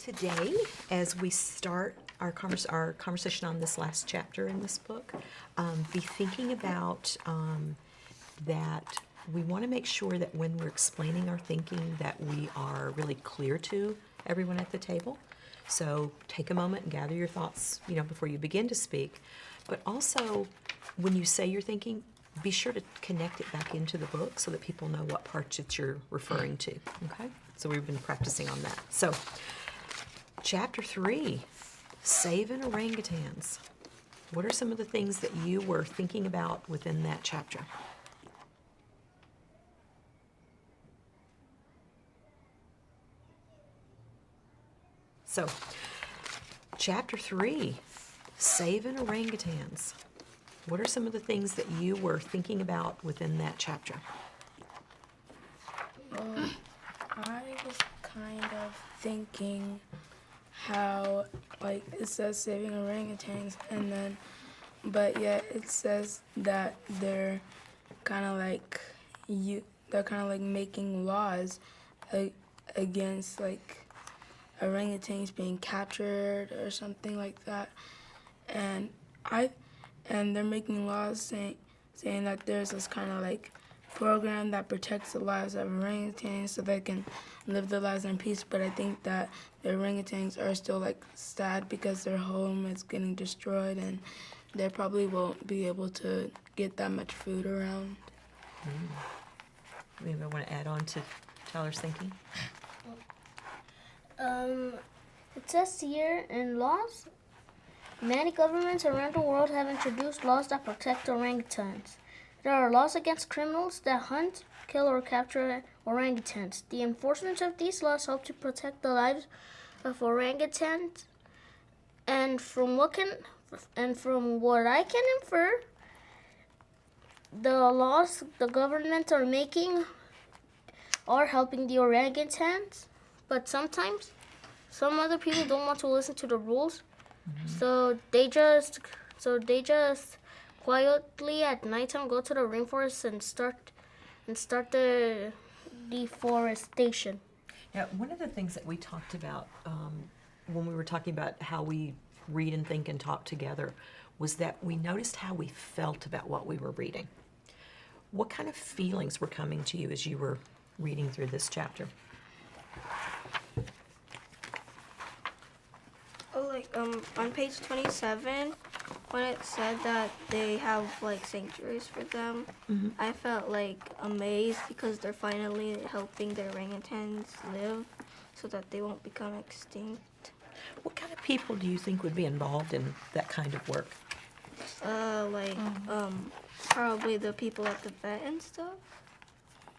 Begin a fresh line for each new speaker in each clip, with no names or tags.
Today, as we start our conversation on this last chapter in this book, be thinking about that we want to make sure that when we're explaining our thinking that we are really clear to everyone at the table. So take a moment and gather your thoughts, before you begin to speak. But also, when you say your thinking, be sure to connect it back into the book so that people know what parts that you're referring to, okay? So we've been practicing on that. So, Chapter 3, Saving Orangutans. What are some of the things that you were thinking about within that chapter? So, Chapter 3, Saving Orangutans. What are some of the things that you were thinking about within that chapter?
I was kind of thinking how, it says saving orangutans, but yet it says that they're kind of like making laws against orangutans being captured or something like that, and they're making laws saying that there's this kind of program that protects the lives of orangutans so they can live their lives in peace. But I think that the orangutans are still sad because their home is getting destroyed and they probably won't be able to get that much food around.
Maybe I want to add on to Tyler's thinking.
It says here in laws, many governments around the world have introduced laws that protect orangutans. There are laws against criminals that hunt, kill, or capture orangutans. The enforcement of these laws help to protect the lives of orangutans, and from what I can infer, the laws the governments are making are helping the orangutans, but sometimes some other people don't want to listen to the rules, so they just quietly at nighttime go to the rainforest and start the deforestation.
Now, one of the things that we talked about when we were talking about how we read and think and talk together was that we noticed how we felt about what we were reading. What kind of feelings were coming to you as you were reading through this chapter?
On page 27, when it said that they have sanctuaries for them, I felt amazed because they're finally helping the orangutans live so that they won't become extinct.
What kind of people do you think would be involved in that kind of work?
Probably the people at the vet and stuff.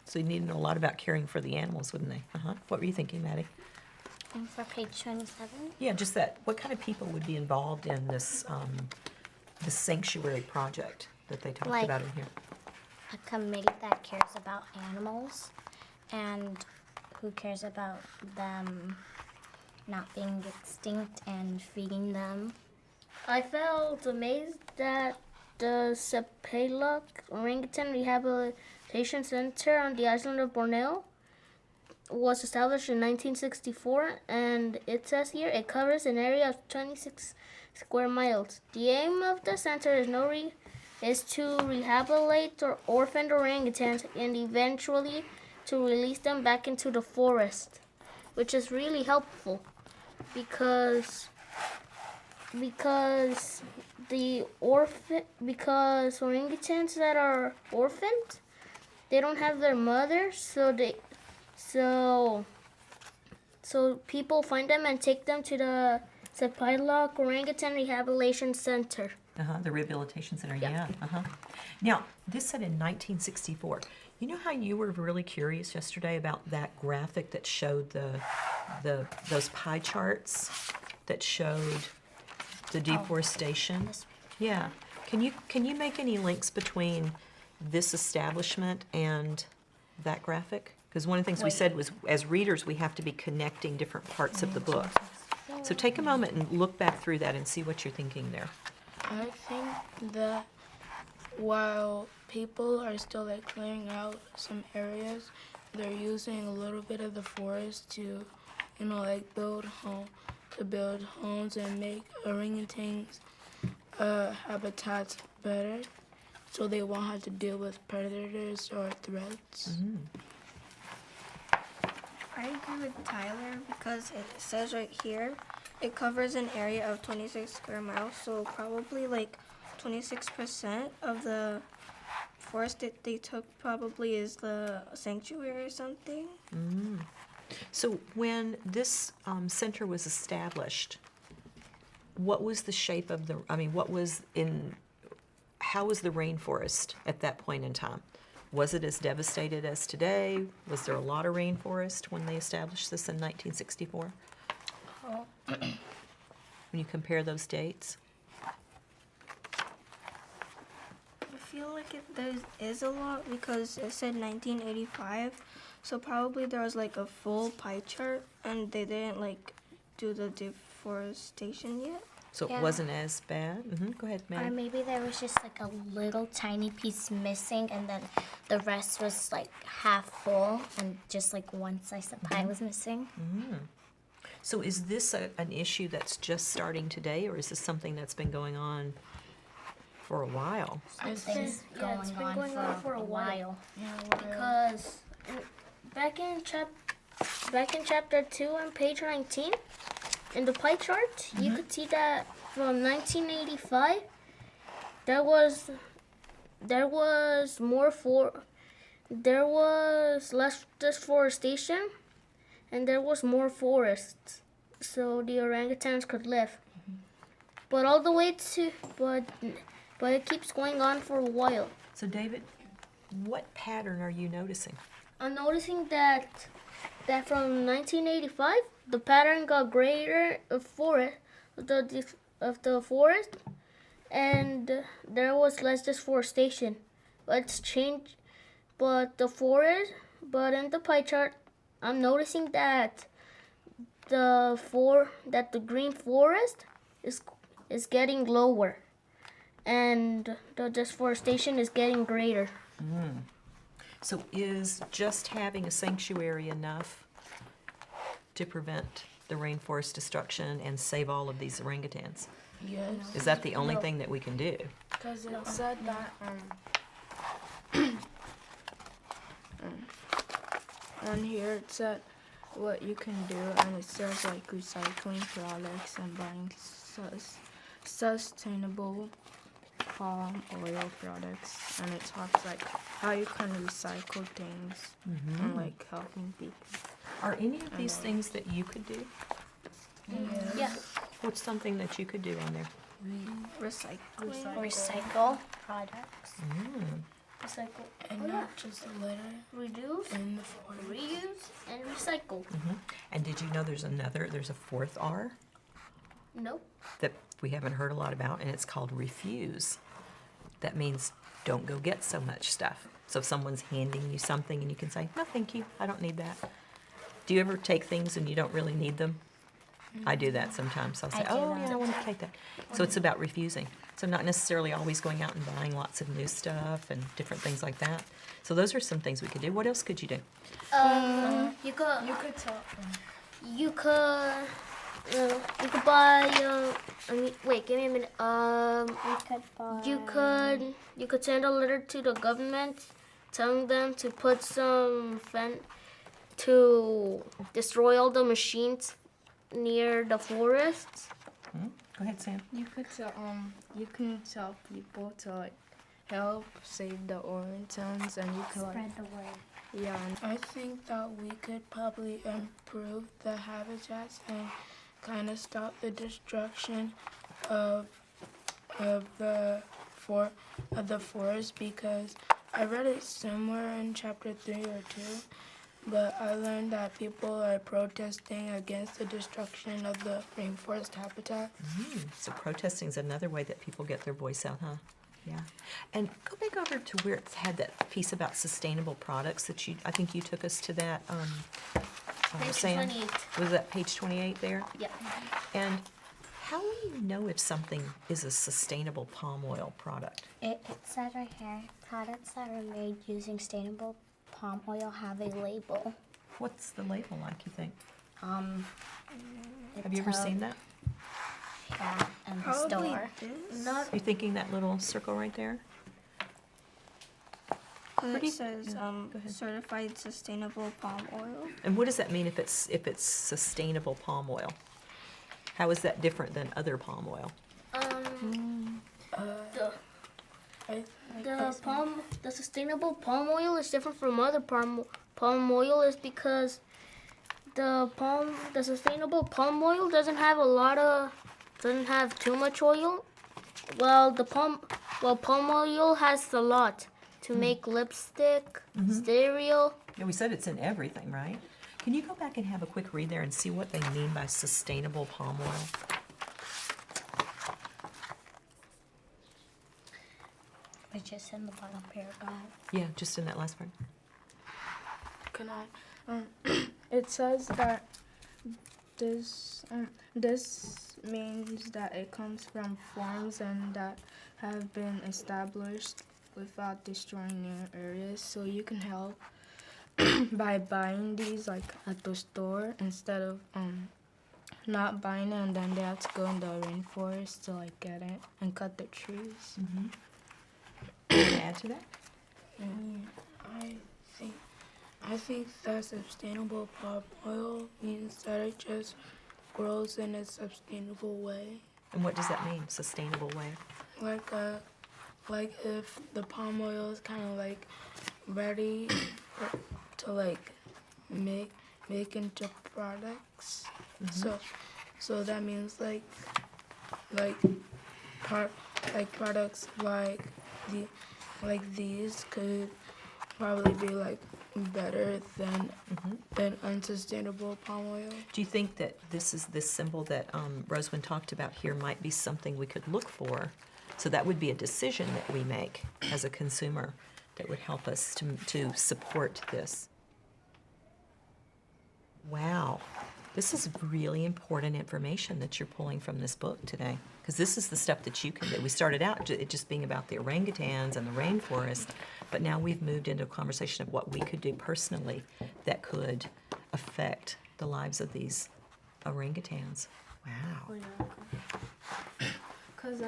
So you need to know a lot about caring for the animals, wouldn't they? What were you thinking, Maddie?
For page 27?
Yeah, just that. What kind of people would be involved in this sanctuary project that they talked about in here?
A committee that cares about animals and who cares about them not being extinct and feeding them.
I felt amazed that the Sepelok Orangutan Rehabilitation Center on the island of Borneo was established in 1964, and it says here it covers an area of 26 square miles. The aim of the center is to rehabilitate orphaned orangutans and eventually to release them back into the forest, which is really helpful because orangutans that are orphaned, they don't have their mother, so people find them and take them to the Sepilok Orangutan Rehabilitation Center.
The rehabilitation center, yeah. Now, this said in 1964. You know how you were really curious yesterday about that graphic that showed those pie charts that showed the deforestation? Yeah. Can you make any links between this establishment and that graphic? Because one of the things we said was, as readers, we have to be connecting different parts of the book. So take a moment and look back through that and see what you're thinking there.
I think that while people are still clearing out some areas, they're using a little bit of the forest to like build homes and make orangutans habitats better, so they won't have to deal with predators or threats.
I agree with Tyler because it says right here it covers an area of 26 square miles, so probably like 26% of the forest that they took probably is the sanctuary or something.
So when this center was established, what was the shape of the, how was the rainforest at that point in time? Was it as devastated as today? Was there a lot of rainforest when they established this in 1964? When you compare those dates?
I feel like there is a lot because it said 1985, so probably there was like a full pie chart and they didn't like do the deforestation yet.
So
Yeah.
it wasn't as bad? Go ahead,
Or
Maddie.
maybe there was just like a little tiny piece missing, and then the rest was like half full, and just like one slice of pie was missing.
So is this an issue that's just starting today, or is this something that's been going on for a while?
Something's
Yeah, it's been going on for a while.
Yeah,
Because back in chapter 2 on page 19, in the pie chart, you could see that from 1985, there was less deforestation, and there was more forests, so the orangutans could live. But all the way to but it keeps going on for a while.
So David, what pattern are you noticing?
I'm noticing that from 1985, the pattern got greater of the forest, and there was less deforestation. But it's changed. But in the pie chart, I'm noticing that the green forest is getting lower, and the deforestation is getting greater.
So is just having a sanctuary enough to prevent the rainforest destruction and save all of these orangutans?
Yes.
Is that the only thing that we can do?
Because it said that on here it said what you can do, and it says like recycling products and buying sustainable palm oil products, and it talks like how you can recycle things and like helping people.
Are any of these things that you could do?
Yeah.
What's something that you could do on there?
Recycling.
Recycle products.
Recycle.
And not just litter
Reduce,
in the forest.
reuse, and recycle.
And did you know there's a fourth R
Nope.
that we haven't heard a lot about, and it's called refuse. That means don't go get so much stuff. So if someone's handing you something and you can say, no, thank you, I don't need that. Do you ever take things and you don't really need them? I do that sometimes. I'll say,
I do
oh,
that.
yeah, I want to take that. So it's about refusing. So not necessarily always going out and buying lots of new stuff and different things like that. So those are some things we could do. What else could you do?
You could.
You could tell them.
You could. You could buy. Wait, give me a minute.
We could buy.
You could send a letter to the government, telling them to put some to destroy all the machines near the forests.
Go ahead, Sam.
You could tell people to like help save the orangutans, and you could like
Spread the word.
yeah. I think that we could probably improve the habitats and kind of stop the destruction of the forest, because I read it somewhere in chapter 3 or 2, but I learned that people are protesting against the destruction of the rainforest habitat.
So protesting is another way that people get their voice out, huh? Yeah. And go back over to where it's had that piece about sustainable products that I think you took us to that,
Page
Sam.
28.
Was that page 28 there?
Yeah.
And how will you know if something is a sustainable palm oil product?
It said right here, products that are made using sustainable palm oil have a label.
What's the label like, you think? Have you ever seen that?
Yeah, in the
Probably
store.
this.
You thinking that little circle right there?
'Cause
Pretty-
it says
yeah, go ahead.
certified sustainable palm oil.
And what does that mean if it's sustainable palm oil? How is that different than other palm oil?
The sustainable palm oil is different from other palm oil is because the sustainable palm oil doesn't have too much oil. Well, palm oil has a lot to make lipstick, cereal.
Yeah, we said it's in everything, right? Can you go back and have a quick read there and see what they mean by sustainable palm oil?
Which is in the bottom paragraph.
Yeah, just in that last part.
Can I? It says that this means that it comes from forms and that have been established without destroying new areas. So you can help by buying these like at the store instead of not buying it, and then they have to go in the rainforest to like get it and cut the trees.
You want to add to that?
I think that sustainable palm oil means that it just grows in a sustainable way.
And what does that mean, sustainable way?
Like if the palm oil is kind of like ready to like make into products. So that means like products like these could probably be like better than unsustainable palm oil.
Do you think that this symbol that Rosewind talked about here might be something we could look for? So that would be a decision that we make as a consumer that would help us to support this. Wow. This is really important information that you're pulling from this book today, because this is the stuff that you can do. We started out it just being about the orangutans and the rainforest, but now we've moved into a conversation of what we could do personally that could affect the lives of these orangutans. Wow.
Cause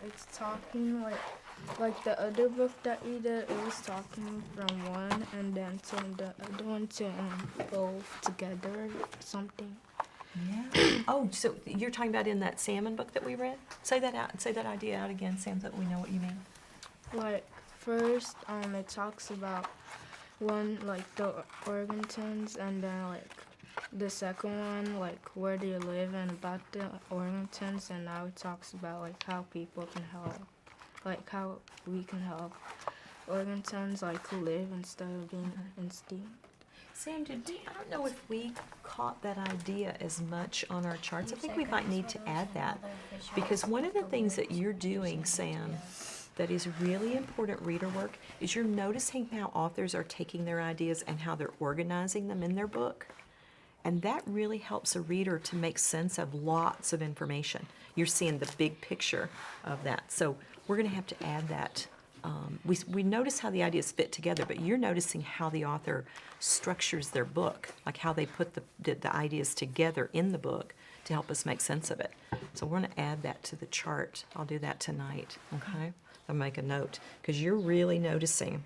it's talking like the other book that we did. It was talking from one and then telling the other one to go together or something.
Yeah. Oh, so you're talking about in that salmon book that we read? Say that out. Say that idea out again, Sam, so that we know what you mean.
Like first, it talks about one like the orangutans, and then like the second one like where do you live and about the orangutans, and now it talks about like how people can help, like how we can help orangutans like live instead of being extinct.
Sam, I don't know if we caught that idea as much on our charts. I think we might need to add that, because one of the things that you're doing, Sam, that is really important reader work is you're noticing how authors are taking their ideas and how they're organizing them in their book. And that really helps a reader to make sense of lots of information. You're seeing the big picture of that. So we're going to have to add that. We notice how the ideas fit together, but you're noticing how the author structures their book, like how they put the ideas together in the book to help us make sense of it. So we're going to add that to the chart. I'll do that tonight, okay? I'll make a note, because you're really noticing.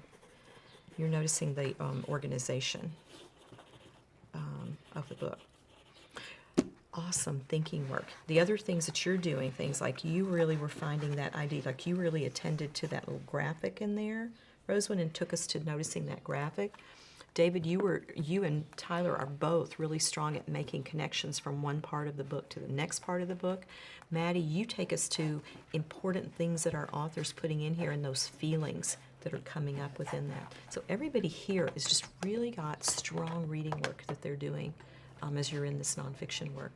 You're noticing the organization of the book. Awesome thinking work. The other things that you're doing, things like you really were finding that idea, like you really attended to that little graphic in there, Rosewind, and took us to noticing that graphic. David, you and Tyler are both really strong at making connections from one part of the book to the next part of the book. Maddie, you take us to important things that our author's putting in here and those feelings that are coming up within that. So everybody here has just really got strong reading work that they're doing as you're in this nonfiction work.